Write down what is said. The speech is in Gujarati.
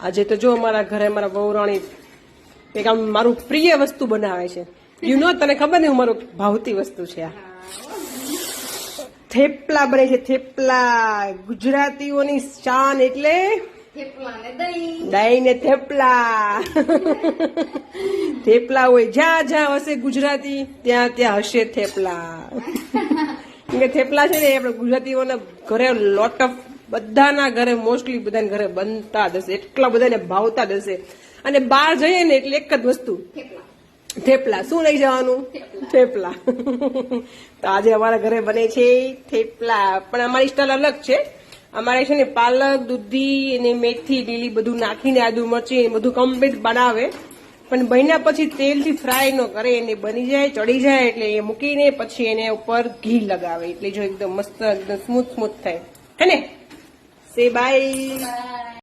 આજે તો જો અમારા ઘરે મારા વહુરાણી એક આમ મારું પ્રિય વસ્તુ બનાવે છે. યુ નો, તને ખબર ને મારું ભાવતી વસ્તુ છે આ. થેપલા બને છે, થેપલા. ગુજરાતીઓની શાન એટલે દહીં ને થેપલા. થેપલા હોય જ્યાં જ્યાં હશે ગુજરાતી ત્યાં ત્યાં હશે થેપલા. કે થેપલા છે ને આપણે ગુજરાતીઓના ઘરે લોટ ઓફ બધાના ઘરે મોસ્ટલી બધાના ઘરે બનતા જ હશે, એટલા બધાને ભાવતા જ હશે. અને બહાર જઈએ ને એટલે એક જ વસ્તુ થેપલા. શું લઈ જવાનું? થેપલા. તો આજે અમારા ઘરે બને છે થેપલા, પણ અમારી સ્ટાઇલ અલગ છે. અમારે છે ને પાલક, દૂધી અને મેથી લીલી બધું નાખીને આદુ મરચી બધું કમ્પ્લીટ બનાવે, પણ બન્યા પછી તેલથી ફ્રાય ન કરે. એને બની જાય, ચડી જાય એટલે એ મૂકીને પછી એને ઉપર ઘી લગાવે એટલે જો એકદમ મસ્ત એકદમ સ્મૂથ થાય. હે ને? સે બાય.